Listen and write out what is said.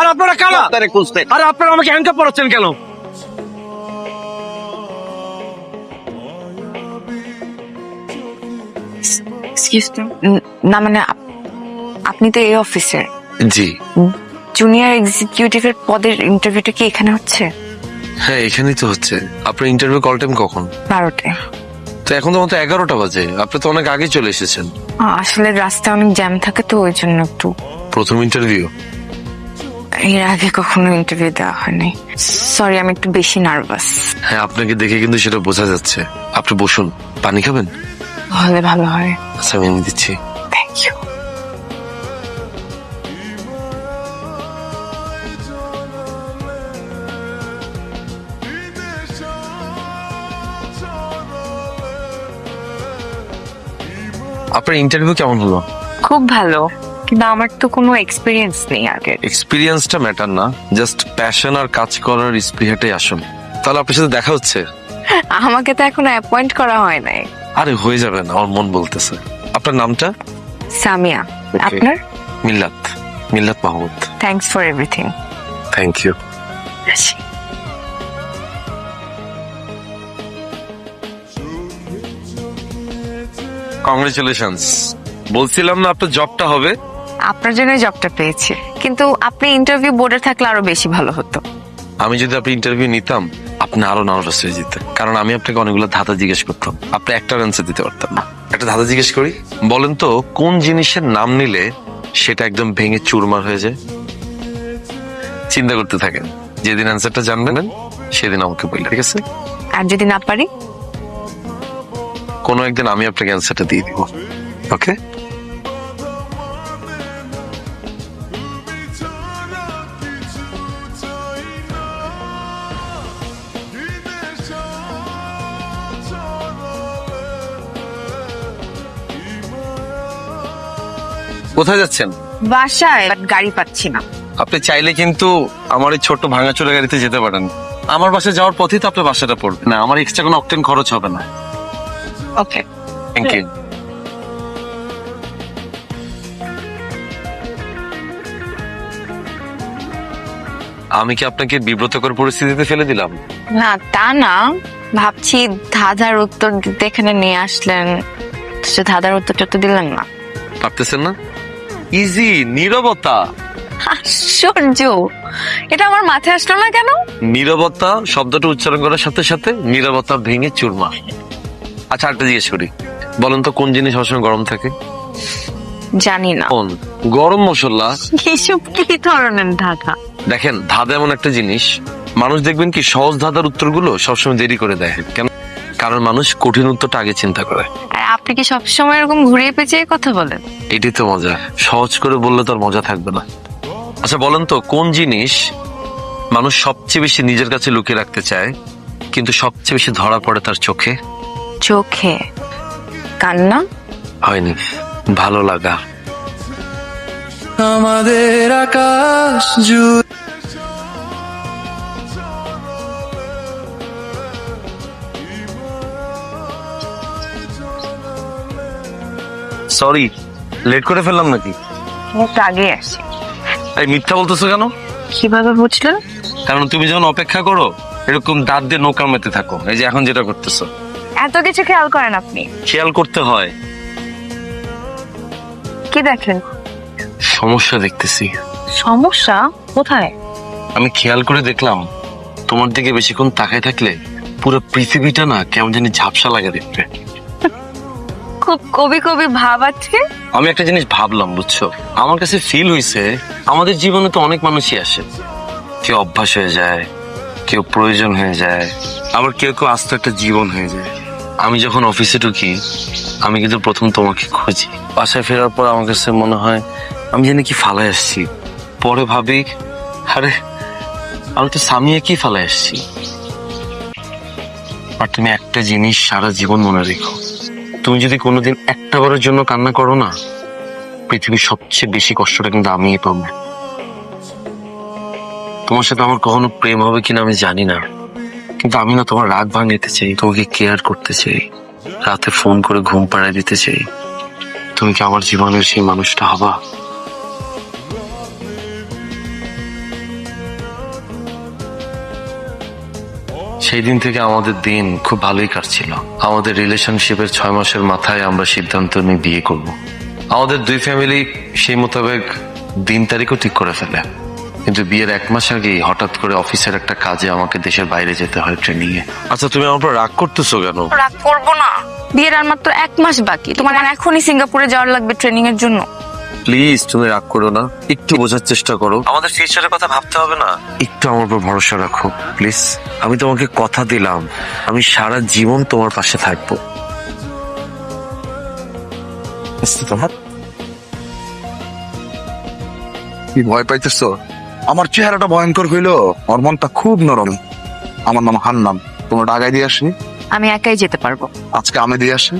আপনারা কারা? আরে আপনারা আমাকে হ্যান্ডকাপ পরাচ্ছেন কেন? না মানে আপনি তো এই অফিসের জি জুনিয়র এক্সিকিউটিভের পদের ইন্টারভিউটা কি এখানে হচ্ছে? হ্যাঁ এখানেই তো হচ্ছে। আপনার ইন্টারভিউ কল টাইম কখন? 12টায়। তো এখন তো মাত্র 11টা বাজে, আপনি তো অনেক আগে চলে এসেছেন। আসলে রাস্তায় অনেক জ্যাম থাকে তো ওই জন্য একটু। প্রথম ইন্টারভিউ? এর আগে কখনো ইন্টারভিউ দেওয়া হয়নি, সরি আমি একটু বেশি নার্ভাস। হ্যাঁ আপনাকে দেখে কিন্তু সেটা বোঝা যাচ্ছে। আপনি বসুন, পানি খাবেন? হলে ভালো হয়। আচ্ছা আমি এনে দিচ্ছি। Thank you. আপনার ইন্টারভিউ কেমন হলো? খুব ভালো, কিন্তু আমার তো কোনো এক্সপিরিয়েন্স নেই আগে। এক্সপিরিয়েন্সটা ম্যাটার না, জাস্ট প্যাশন আর কাজ করার স্পৃহাটাই আসল। তাহলে আপনার সাথে দেখা হচ্ছে? আমাকে তো এখনো অ্যাপয়েন্ট করা হয় নাই। আরে হয়ে যাবে না, আমার মন বলতেছে। আপনার নামটা? সামিয়া। Okay. আপনার? Millat, Millat Mahmud. Thanks for everything. Thank you. Congratulations. বলছিলাম না আপনার জবটা হবে? আপনার জন্য জবটা পেয়েছি, কিন্তু আপনি ইন্টারভিউ বোর্ডে থাকলে আরো বেশি ভালো হতো। আমি যদি আপনি ইন্টারভিউ নিতাম আপনি আরো নার্ভাস হয়ে যেতেন, কারণ আমি আপনাকে অনেকগুলো ধাঁধা জিজ্ঞেস করতাম, আপনি একটা অ্যান্সার দিতে পারতাম না। একটা ধাঁধা জিজ্ঞেস করি, বলেন তো কোন জিনিসের নাম নিলে সেটা একদম ভেঙে চুরমার হয়ে যায়? চিন্তা করতে থাকেন, যেদিন অ্যান্সারটা জানবেন সেদিন আমাকে বললেন, ঠিক আছে? আর যদি না পারি? কোনো একদিন আমি আপনাকে অ্যান্সারটা দিয়ে দিব, ওকে? কোথায় যাচ্ছেন? বাসায়, বাট গাড়ি পাচ্ছি না। আপনি চাইলে কিন্তু আমার এই ছোট্ট ভাঙাচোরা গাড়িতে যেতে পারেন। আমার বাসায় যাওয়ার পথেই তো আপনার বাসাটা পড়বে না, আমার এক্সট্রা কোনো অকটেন খরচ হবে না। ওকে। Thank you. আমি কি আপনাকে বিব্রতকর পরিস্থিতিতে ফেলে দিলাম? না তা না, ভাবছি ধাঁধার উত্তর দিতে এখানে নিয়ে আসলেন, সে ধাঁধার উত্তরটা তো দিলেন না। পারতেছেন না? ইজি, নীরবতা। আশ্চর্য, এটা আমার মাথায় আসলো না কেন? নীরবতা শব্দটা উচ্চারণ করার সাথে সাথে নীরবতা ভেঙে চুরমা। আচ্ছা একটা জিজ্ঞেস করি, বলেন তো কোন জিনিস সবসময় গরম থাকে? জানি না। কোন? গরম মশলা। এসব কি ধরনের ধাঁধা? দেখেন ধাঁধা এমন একটা জিনিস, মানুষ দেখবেন কি সহজ ধাঁধার উত্তরগুলো সবসময় দেরি করে দেয়। কেন? কারণ মানুষ কঠিন উত্তরটা আগে চিন্তা করে। আর আপনি কি সবসময় এরকম ঘুরিয়ে পেঁচিয়ে কথা বলেন? এটাই তো মজা, সহজ করে বললে তো আর মজা থাকবে না। আচ্ছা বলেন তো কোন জিনিস মানুষ সবচেয়ে বেশি নিজের কাছে লুকিয়ে রাখতে চায় কিন্তু সবচেয়ে বেশি ধরা পড়ে তার চোখে? চোখে? কান্না? হয়নি, ভালো লাগা। আমাদের আকাশ জুড়ে সরি, লেট করে ফেললাম নাকি? একটু আগে আসি। এই মিথ্যা বলতেছো কেন? কিভাবে বুঝলেন? কারণ তুমি যখন অপেক্ষা করো এরকম দাঁত দিয়ে নৌকা মেতে থাকো, এই যে এখন যেটা করতেছো। এত কিছু খেয়াল করেন আপনি? খেয়াল করতে হয়। কি দেখেন? সমস্যা দেখতেছি। সমস্যা কোথায়? আমি খেয়াল করে দেখলাম তোমার দিকে বেশিক্ষণ তাকায় থাকলে পুরো পৃথিবীটা না কেমন জানি ঝাপসা লাগে দেখতে। খুব কবি কবি ভাব আছে। আমি একটা জিনিস ভাবলাম বুঝছো, আমার কাছে ফিল হইছে আমাদের জীবনে তো অনেক মানুষই আসে, কেউ অভ্যাস হয়ে যায়, কেউ প্রয়োজন হয়ে যায়, আবার কেউ কেউ আস্ত একটা জীবন হয়ে যায়। আমি যখন অফিসে ঢুকি আমি কিন্তু প্রথম তোমাকে খুঁজি, বাসায় ফেরার পর আমার কাছে মনে হয় আমি জানি কি ফালায় আসছি, পরে ভাবি আরে আমি তো সামিয়া কি ফালায় আসছি। আর তুমি একটা জিনিস সারা জীবন মনে রেখো, তুমি যদি কোনোদিন একটা বারের জন্য কান্না করো না, পৃথিবীর সবচেয়ে বেশি কষ্টটা কিন্তু আমিই পাবো। তোমার সাথে আমার কখনো প্রেম হবে কিনা আমি জানি না, কিন্তু আমি না তোমার রাগ ভাঙাতে চাই, তোমাকে কেয়ার করতে চাই, রাতে ফোন করে ঘুম পাড়ায় দিতে চাই। তো তুমি কি আমার জীবনের সেই মানুষটা হবা? সেই দিন থেকে আমাদের দিন খুব ভালোই কাটছিল। আমাদের রিলেশনশিপের 6 মাসের মাথায় আমরা সিদ্ধান্ত নিয়ে বিয়ে করব। আমাদের দুই ফ্যামিলি সেই মোতাবেক দিন তারিখও ঠিক করে ফেলে, কিন্তু বিয়ের 1 মাস আগেই হঠাৎ করে অফিসের একটা কাজে আমাকে দেশের বাইরে যেতে হয় ট্রেনিং এ। আচ্ছা, তুমি আমার উপর রাগ করতেছো কেন? রাগ করবো না, বিয়ের আর মাত্র 1 মাস বাকি, তোমার এখনই সিঙ্গাপুরে যাওয়ার লাগবে ট্রেনিং এর জন্য। প্লিজ তুমি রাগ করো না, একটু বোঝার চেষ্টা করো। আমাদের ফিউচারের কথা ভাবতে হবে না? একটু আমার উপর ভরসা রাখো প্লিজ। আমি তোমাকে কথা দিলাম আমি সারা জীবন তোমার পাশে থাকবো। কি ভয় পাইতেছো? আমার চেহারাটা ভয়ঙ্কর হইলো, আমার মনটা খুব নরম। আমার নাম হান্নান, তোমরা ডাগাই দিয়ে আসি, আমি একাই যেতে পারবো। আজকে আমি দিয়ে আসি।